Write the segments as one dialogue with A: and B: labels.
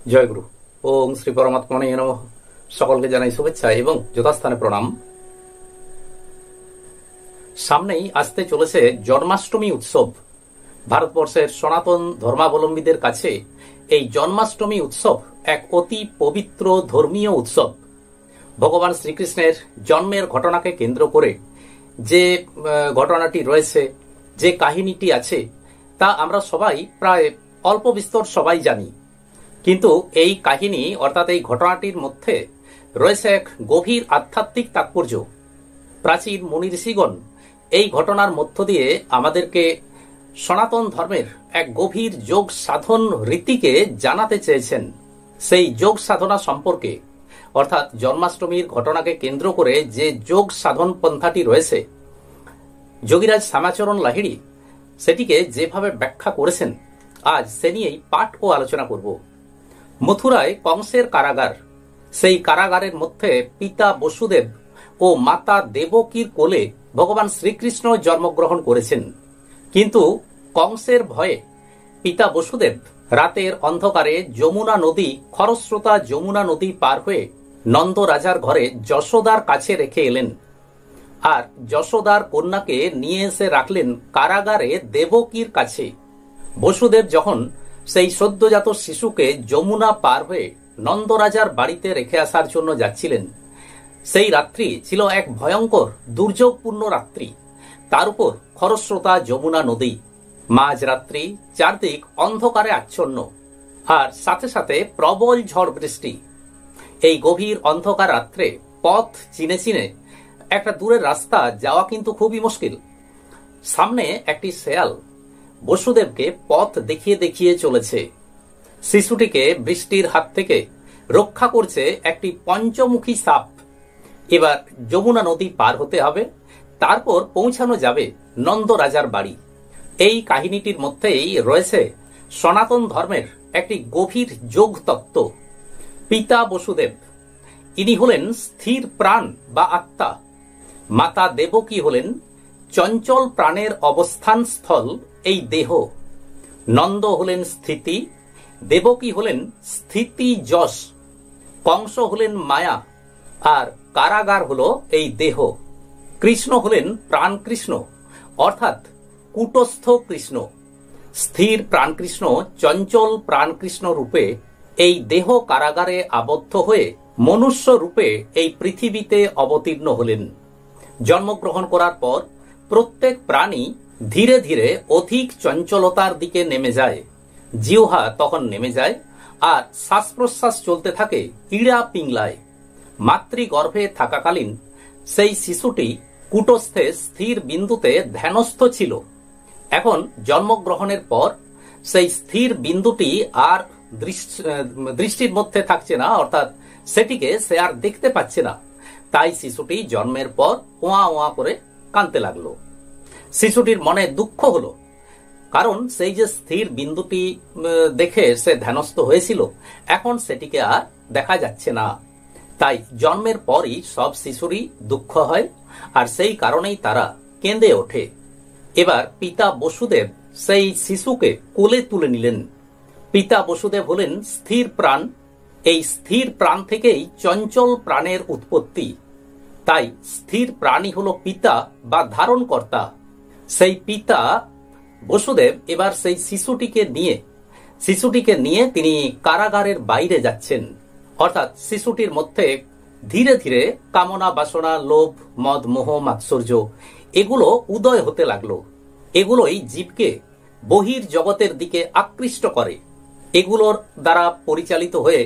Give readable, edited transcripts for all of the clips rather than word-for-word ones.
A: জয়গুরু। ওম শ্রী পরমাত্মনে নমঃ। সকলকে জানাই শুভেচ্ছা এবং যথাস্থানে প্রণাম। সামনেই আসতে চলেছে জন্মাষ্টমী উৎসব। ভারতবর্ষের সনাতন ধর্মাবলম্বীদের কাছে এই জন্মাষ্টমী উৎসব এক অতি পবিত্র ধর্মীয় উৎসব। ভগবান শ্রীকৃষ্ণের জন্মের ঘটনাকে কেন্দ্র করে যে ঘটনাটি রয়েছে, যে কাহিনীটি আছে, তা আমরা সবাই প্রায় অল্প বিস্তর সবাই জানি। কিন্তু এই কাহিনী অর্থাৎ এই ঘটনাটির মধ্যে রয়েছে এক গভীর আধ্যাত্মিক তাৎপর্য। প্রাচীন মুনি ঋষিগণ এই ঘটনার মধ্য দিয়ে আমাদেরকে সনাতন ধর্মের এক গভীর যোগ সাধন রীতিকে জানাতে চেয়েছেন। সেই যোগ সাধনা সম্পর্কে অর্থাৎ জন্মাষ্টমীর ঘটনাকে কেন্দ্র করে যে যোগ সাধন পন্থাটি রয়েছে, যোগীরাজ শ্যামাচরণ লাহিড়ী সেটিকে যেভাবে ব্যাখ্যা করেছেন, আজ সে নিয়েই পাঠ ও আলোচনা করব। মথুরায় কংসের কারাগার, সেই কারাগারের মধ্যে পিতা বসুদেব ও মাতা দেবকীর কোলে ভগবান শ্রীকৃষ্ণ জন্মগ্রহণ করেছেন। কিন্তু কংসের ভয়ে পিতা বসুদেব রাতের অন্ধকারে যমুনা নদী, খরস্রোতা যমুনা নদী পার হয়ে নন্দ রাজার ঘরে যশোদার কাছে রেখে এলেন। আর যশোদার কন্যাকে নিয়ে এসে রাখলেন কারাগারে দেবকীর কাছে। বসুদেব যখন সেই সদ্যজাত শিশুকে যমুনা পার হয়ে নন্দরাজার বাড়িতে রেখে আসার জন্য যাচ্ছিলেন, সেই রাত্রি ছিল এক ভয়ঙ্কর দুর্যোগপূর্ণ রাত্রি। তার উপর খরস্রোতা যমুনা নদী, মাঝরাত্রি, চারদিক অন্ধকারে আচ্ছন্ন, আর সাথে সাথে প্রবল ঝড় বৃষ্টি। এই গভীর অন্ধকার রাত্রে পথ চিনে চিনে একটা দূরের রাস্তা যাওয়া কিন্তু খুবই মুশকিল। সামনে একটি শেয়াল বসুদেবকে পথ দেখিয়ে দেখিয়ে চলেছে। শিশুটিকে বৃষ্টির হাত থেকে রক্ষা করছে একটি পঞ্চমুখী সাপ। এবার যমুনা নদী পার হতে হবে, তারপর পৌঁছানো যাবে নন্দ রাজার বাড়ি। এই কাহিনীটির মধ্যেই রয়েছে সনাতন ধর্মের একটি গভীর যোগ তত্ত্ব। পিতা বসুদেব ইনি হলেন স্থির প্রাণ বা আত্মা। মাতা দেবকী হলেন চঞ্চল প্রাণের অবস্থান স্থল এই দেহ। নন্দ হলেন স্থিতি, দেবকী হলেন স্থিতি যশ, কংস হলেন মায়া, আর কারাগার হল এই দেহ। কৃষ্ণ হলেন প্রাণ কৃষ্ণ অর্থাৎ কূটস্থ কৃষ্ণ। স্থির প্রাণকৃষ্ণ চঞ্চল প্রাণকৃষ্ণ রূপে এই দেহ কারাগারে আবদ্ধ হয়ে মনুষ্য রূপে এই পৃথিবীতে অবতীর্ণ হলেন। জন্মগ্রহণ করার পর প্রত্যেক প্রাণী ধীরে ধীরে অধিক চঞ্চলতার দিকে নেমে যায়। জিহ্বা তখন নেমে যায় আর শ্বাস প্রশ্বাস চলতে থাকে ইড়া পিংলায়। মাতৃগর্ভে থাকাকালীন সেই শিশুটি কূটস্থে স্থির বিন্দুতে ধ্যানস্থ ছিল। এখন জন্মগ্রহণের পর সেই স্থির বিন্দুটি আর দৃষ্টির মধ্যে থাকছে না, অর্থাৎ সেটিকে সে আর দেখতে পাচ্ছে না। তাই শিশুটি জন্মের পর ওয়া ওয়া করে কাঁদতে লাগলো। শিশুটির মনে দুঃখ হলো, কারণ সেই যে স্থির বিন্দুটি দেখে সে ধ্যানস্থ হয়েছিল, এখন সেটিকে আর দেখা যাচ্ছে না। তাই জন্মের পরই সব শিশুরই দুঃখ হয়, আর সেই কারণেই তারা কেঁদে ওঠে। এবার পিতা বসুদেব সেই শিশুকে কোলে তুলে নিলেন। পিতা বসুদেব হলেন স্থির প্রাণ। এই স্থির প্রাণ থেকেই চঞ্চল প্রাণের উৎপত্তি। তাই স্থির প্রাণই হলো পিতা বা ধারণকর্তা। সেই পিতা বসুদেব এবার সেই শিশুটিকে নিয়ে তিনি কারাগারের বাইরে যাচ্ছেন। অর্থাৎ শিশুটির মধ্যে ধীরে ধীরে কামনা, বাসনা, লোভ, মদ, মোহ, মাৎসর্য এগুলো উদয় হতে লাগলো। এগুলোই জীবকে বহির জগতের দিকে আকৃষ্ট করে। এগুলোর দ্বারা পরিচালিত হয়ে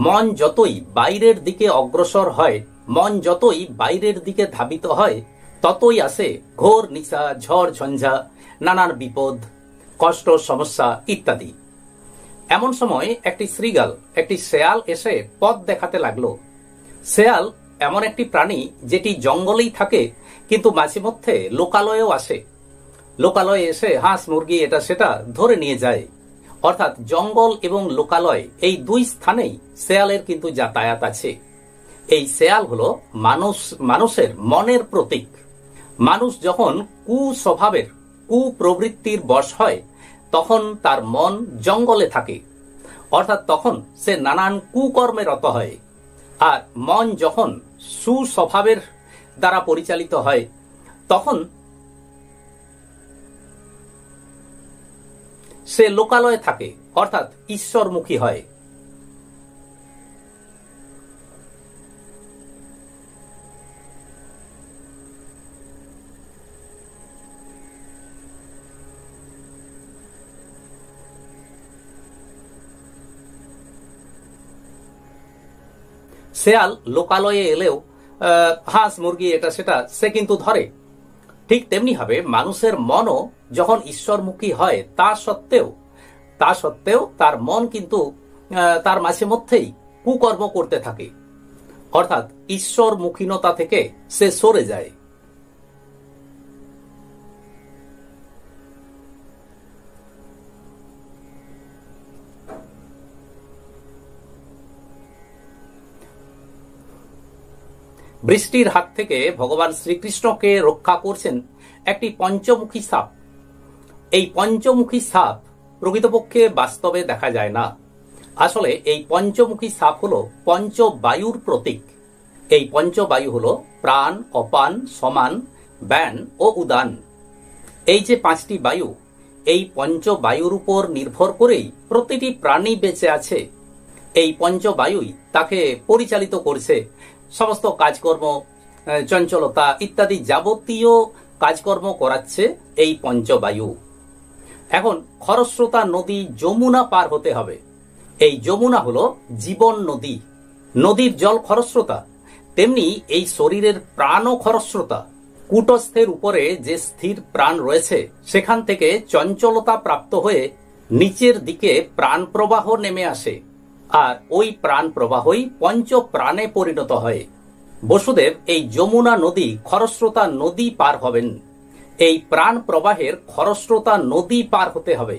A: মন যতই বাইরের দিকে অগ্রসর হয়, মন যতই বাইরের দিকে ধাবিত হয়, ততই আসে ঘোর নিশা, ঝড় ঝঞ্ঝা, নানান বিপদ, কষ্ট, সমস্যা ইত্যাদি। এমন সময় একটি শ্রীগাল, একটি শেয়াল এসে পথ দেখাতে লাগলো। শেয়াল এমন একটি প্রাণী যেটি জঙ্গলেই থাকে, কিন্তু মাঝে মধ্যে লোকালয়েও আসে। লোকালয়ে এসে হাঁস, মুরগি, এটা সেটা ধরে নিয়ে যায়। অর্থাৎ জঙ্গল এবং লোকালয় এই দুই স্থানেই শেয়ালের কিন্তু যাতায়াত আছে। এই শেয়াল হলো মানুষের মনের প্রতীক। মানুষ যখন কুস্বভাবের, কুপ্রবৃত্তির বশ হয়, তখন তার মন জঙ্গলে থাকে। অর্থাৎ তখন সে নানান কুকর্মে রত হয়। আর মন যখন সুস্বভাবের দ্বারা পরিচালিত হয় তখন সে লোকালয়ে থাকে, অর্থাৎ ঈশ্বরমুখী হয়। শেয়াল লোকালয়ে এলেও হাঁস মুরগি এটা সেটা সে কিন্তু ধরে। ঠিক তেমনি ভাবে মানুষের মনও যখন ঈশ্বরমুখী হয় তা সত্ত্বেও তার মন কিন্তু তার মাঝে মধ্যেই কুকর্ম করতে থাকে, অর্থাৎ ঈশ্বরমুখীনতা থেকে সে সরে যায়। বৃষ্টির হাত থেকে ভগবান শ্রীকৃষ্ণকে রক্ষা করছেন একটি পঞ্চমুখী সাপ। এই পঞ্চমুখী সাপ প্রকৃতপক্ষে বাস্তবে দেখা যায় না। আসলে এই পঞ্চমুখী সাপ হলো পঞ্চবায়ুর প্রতীক। এই পঞ্চবায়ু হলো প্রাণ, অপান, সমান, ব্যান ও উদান। এই যে পাঁচটি বায়ু, এই পঞ্চবায়ুর উপর নির্ভর করেই প্রতিটি প্রাণী বেঁচে আছে। এই পঞ্চবায়ুই তাকে পরিচালিত করছে। সমস্ত কাজকর্ম, চঞ্চলতা ইত্যাদি যাবতীয় কাজকর্ম করাচ্ছে এই পঞ্চবায়ু। এখন খরস্রোতা নদী যমুনা পার হতে হবে। এই যমুনা হলো জীবন নদী। নদীর জল খরস্রোতা, তেমনি এই শরীরের প্রাণও খরস্রোতা। কূটস্থের উপরে যে স্থির প্রাণ রয়েছে সেখান থেকে চঞ্চলতা প্রাপ্ত হয়ে নিচের দিকে প্রাণ প্রবাহ নেমে আসে, আর ওই প্রাণ প্রবাহই পঞ্চ প্রাণে পরিণত হয়। বসুদেব এই যমুনা নদী খরস্রোতা নদী পার হবেন। এই প্রাণ প্রবাহের খরস্রোতা নদী পার হতে হবে।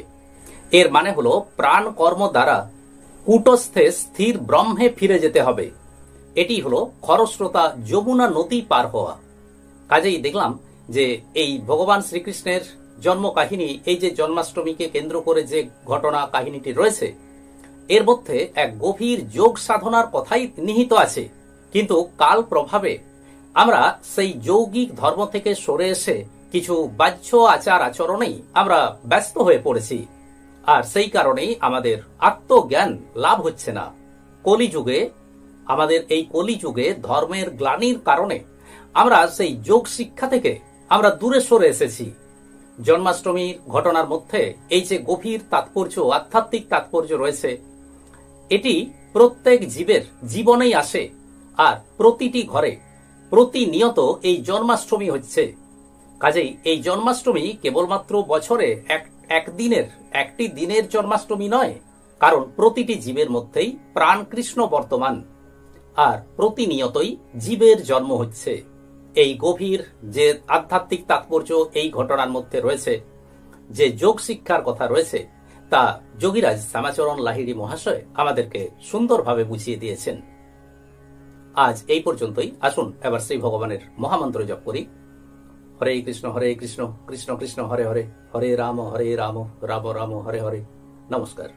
A: এর মানে হলো প্রাণ কর্ম দ্বারা কূটস্থে স্থির ব্রহ্মে ফিরে যেতে হবে। এটি হলো খরস্রোতা যমুনা নদী পার হওয়া। কাজেই দেখলাম যে এই ভগবান শ্রীকৃষ্ণের জন্ম কাহিনী, এই যে জন্মাষ্টমীকে কেন্দ্র করে যে ঘটনা কাহিনীটি রয়েছে, এর মধ্যে এক গভীর যোগ সাধনার কথাই নিহিত আছে। কিন্তু কাল প্রভাবে আমরা সেই যৌগিক ধর্ম থেকে সরে এসে কিছু বাহ্য আচার আচরণেই আমরা ব্যস্ত হয়ে পড়েছি, আর সেই কারণেই আমাদের আত্মজ্ঞান লাভ হচ্ছে না। কলিযুগে, আমাদের এই কলিযুগে ধর্মের গ্লানির কারণে আমরা সেই যোগ শিক্ষা থেকে আমরা দূরে সরে এসেছি। জন্মাষ্টমীর ঘটনার মধ্যে এই যে গভীর তাৎপর্য, আধ্যাত্মিক তাৎপর্য রয়েছে, এটি প্রত্যেক জীবের জীবনেই আসে। আর প্রতিটি ঘরে প্রতিনিয়ত এই জন্মাষ্টমী হচ্ছে। কাজেই এই জন্মাষ্টমী কেবলমাত্র বছরে একটি দিনের জন্মাষ্টমী নয়, কারণ প্রতিটি জীবের মধ্যেই প্রাণ কৃষ্ণ বর্তমান, আর প্রতিনিয়তই জীবের জন্ম হচ্ছে। এই গভীর যে আধ্যাত্মিক তাৎপর্য এই ঘটনার মধ্যে রয়েছে, যে যোগ শিক্ষার কথা রয়েছে, তা যোগীরাজ শ্যামাচরণ লাহিড়ী মহাশয় আমাদেরকে সুন্দরভাবে বুঝিয়ে দিয়েছেন। আজ এই পর্যন্তই। আসুন এবার শ্রী ভগবানের মহামন্ত্র জপ করি। হরে কৃষ্ণ কৃষ্ণ কৃষ্ণ হরে হরে, হরে রাম রাম রাম হরে হরে। নমস্কার।